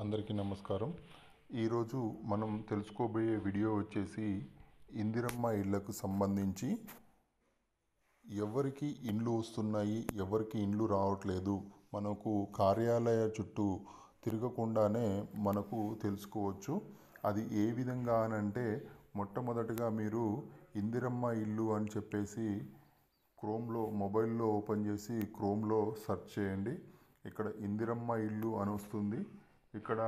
అందరికీ నమస్కారం. ఈరోజు మనం తెలుసుకోబోయే వీడియో వచ్చేసి ఇందిరమ్మ ఇళ్లకు సంబంధించి ఎవరికి ఇండ్లు వస్తున్నాయి, ఎవరికి ఇండ్లు రావట్లేదు, మనకు కార్యాలయ చుట్టూ తిరగకుండానే మనకు తెలుసుకోవచ్చు. అది ఏ విధంగా అనంటే, మొట్టమొదటిగా మీరు ఇందిరమ్మ ఇల్లు అని చెప్పేసి క్రోమ్లో మొబైల్లో ఓపెన్ చేసి క్రోమ్లో సెర్చ్ చేయండి. ఇక్కడ ఇందిరమ్మ ఇల్లు అని వస్తుంది. ఇక్కడ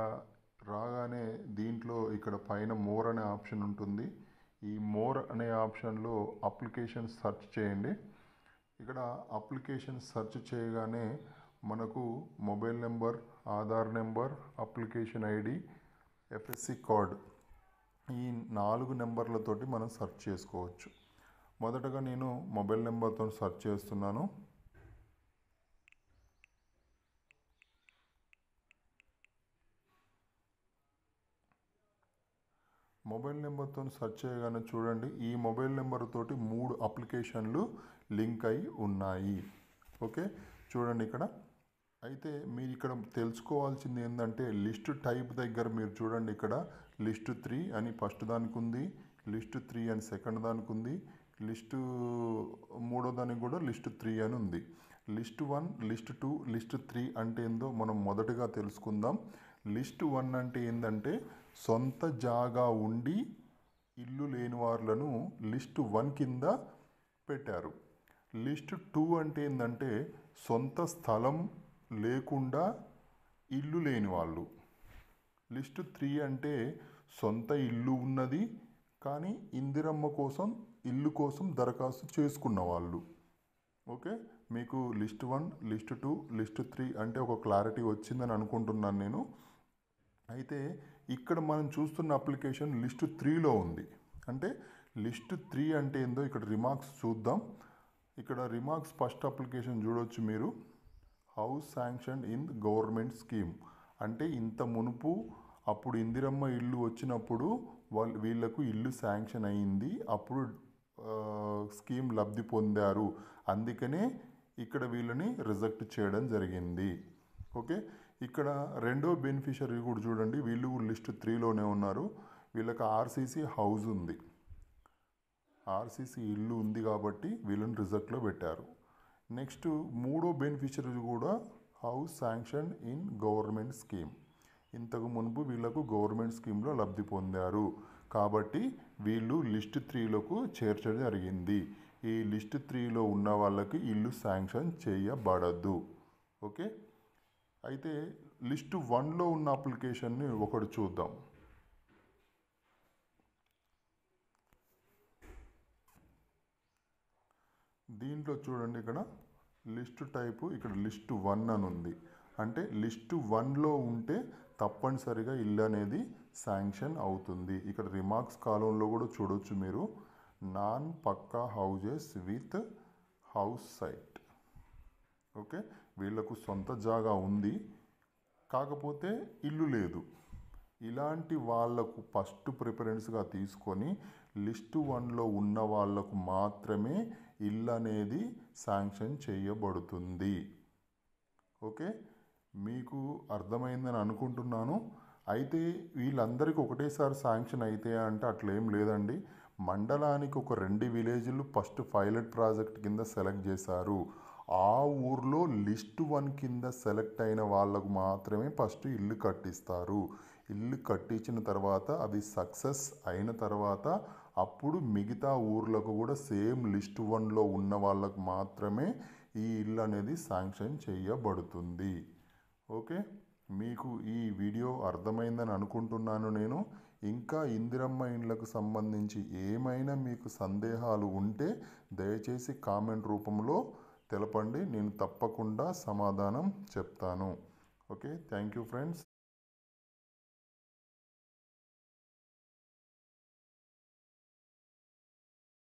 రాగానే దీంట్లో ఇక్కడ పైన మోర్ అనే ఆప్షన్ ఉంటుంది. ఈ మోర్ అనే ఆప్షన్లో అప్లికేషన్ సెర్చ్ చేయండి. ఇక్కడ అప్లికేషన్ సెర్చ్ చేయగానే మనకు mobile number, Aadhaar number, application ID, FSC code, ఈ 4 నెంబర్లతోటి మనం సెర్చ్ చేసుకోవచ్చు. మొదటగా నేను మొబైల్ నెంబర్తో సెర్చ్ చేస్తున్నాను. మొబైల్ నెంబర్తో సెర్చ్ చేయగానే చూడండి, ఈ మొబైల్ నెంబర్ తోటి 3 అప్లికేషన్లు లింక్ అయి ఉన్నాయి. ఓకే, చూడండి ఇక్కడ. అయితే మీరు ఇక్కడ తెలుసుకోవాల్సింది ఏంటంటే, లిస్ట్ టైప్ దగ్గర మీరు చూడండి, ఇక్కడ లిస్ట్ 3 అని ఫస్ట్ దానికి ఉంది, లిస్ట్ 3 అని సెకండ్ దానికి ఉంది, లిస్ట్ 3వ దానికి కూడా లిస్ట్ 3 అని ఉంది. లిస్ట్ 1, లిస్ట్ 2, లిస్ట్ 3 అంటే ఏందో మనం మొదటగా తెలుసుకుందాం. లిస్ట్ 1 అంటే ఏంటంటే, సొంత జాగా ఉండి ఇల్లు లేని వాళ్ళను లిస్ట్ 1 కింద పెట్టారు. లిస్ట్ 2 అంటే ఏంటంటే, సొంత స్థలం లేకుండా ఇల్లు లేని వాళ్ళు. లిస్ట్ 3 అంటే సొంత ఇల్లు ఉన్నది కానీ ఇందిరమ్మ కోసం ఇల్లు కోసం దరఖాస్తు చేసుకున్న వాళ్ళు. ఓకే, మీకు లిస్ట్ 1, లిస్ట్ 2, లిస్ట్ 3 అంటే ఒక క్లారిటీ వచ్చిందని అనుకుంటున్నాను నేను. అయితే ఇక్కడ మనం చూస్తున్న అప్లికేషన్ లిస్ట్ 3లో ఉంది. అంటే లిస్ట్ 3 అంటే ఏందో ఇక్కడ రిమార్క్స్ చూద్దాం. ఇక్కడ రిమార్క్స్ ఫస్ట్ అప్లికేషన్ చూడవచ్చు మీరు. House sanction in government scheme అంటే ఇంత మునుపు అప్పుడు ఇందిరమ్మ ఇల్లు వచ్చినప్పుడు వీళ్ళకు ఇల్లు శాంక్షన్ అయ్యింది, అప్పుడు స్కీమ్ లబ్ధి పొందారు, అందుకనే ఇక్కడ వీళ్ళని రిజెక్ట్ చేయడం జరిగింది. ఓకే, ఇక్కడ రెండో బెనిఫిషరీ కూడా చూడండి, వీళ్ళు లిస్ట్ 3లోనే ఉన్నారు. వీళ్ళకి ఆర్సీసీ హౌస్ ఉంది, ఆర్సీసీ ఇల్లు ఉంది కాబట్టి వీళ్ళని రిజెక్ట్లో పెట్టారు. నెక్స్ట్ మూడో బెనిఫిషరీ కూడా house sanction in government scheme, ఇంతకు మునుపు వీళ్ళకు గవర్నమెంట్ స్కీమ్లో లబ్ధి పొందారు కాబట్టి వీళ్ళు లిస్ట్ 3లోకి చేర్చడం జరిగింది. ఈ లిస్ట్ 3లో ఉన్న వాళ్ళకి ఇల్లు శాంక్షన్ చేయబడదు. ఓకే, అయితే లిస్ట్ 1లో ఉన్న అప్లికేషన్ని ఒకటి చూద్దాం. దీంట్లో చూడండి, ఇక్కడ లిస్ట్ టైపు ఇక్కడ లిస్ట్ 1 అని ఉంది. అంటే లిస్ట్ 1లో ఉంటే తప్పనిసరిగా ఇల్లు అనేది శాంక్షన్ అవుతుంది. ఇక్కడ రిమార్క్స్ కాలంలో కూడా చూడవచ్చు మీరు, non pucca houses with house site. Okay, వీళ్ళకు సొంత జాగా ఉంది కాకపోతే ఇల్లు లేదు. ఇలాంటి వాళ్లకు ఫస్ట్ ప్రిఫరెన్స్గా తీసుకొని లిస్ట్ 1లో ఉన్న వాళ్లకు మాత్రమే ఇల్లు అనేది శాంక్షన్ చేయబడుతుంది. ఓకే, మీకు అర్థమైందని అనుకుంటున్నాను. అయితే వీళ్ళందరికీ ఒకటేసారి శాంక్షన్ అయితే అంటే అట్లేం లేదండి. మండలానికి ఒక 2 విలేజ్లు ఫస్ట్ పైలట్ ప్రాజెక్ట్ కింద సెలెక్ట్ చేశారు. ఆ ఊర్లో లిస్ట్ 1 కింద సెలెక్ట్ అయిన వాళ్ళకు మాత్రమే ఫస్ట్ ఇల్లు కట్టిస్తారు. ఇల్లు కట్టించిన తర్వాత అది సక్సెస్ అయిన తర్వాత అప్పుడు మిగతా ఊర్లకు కూడా సేమ్ లిస్ట్ 1లో ఉన్న వాళ్ళకు మాత్రమే ఈ ఇల్లు అనేది శాంక్షన్ చేయబడుతుంది. ఓకే, మీకు ఈ వీడియో అర్థమైందని అనుకుంటున్నాను నేను. ఇంకా ఇందిరమ్మ ఇండ్లకు సంబంధించి ఏమైనా మీకు సందేహాలు ఉంటే దయచేసి కామెంట్ రూపంలో తెలపండి, నేను తప్పకుండా సమాధానం చెప్తాను. Okay, thank you friends.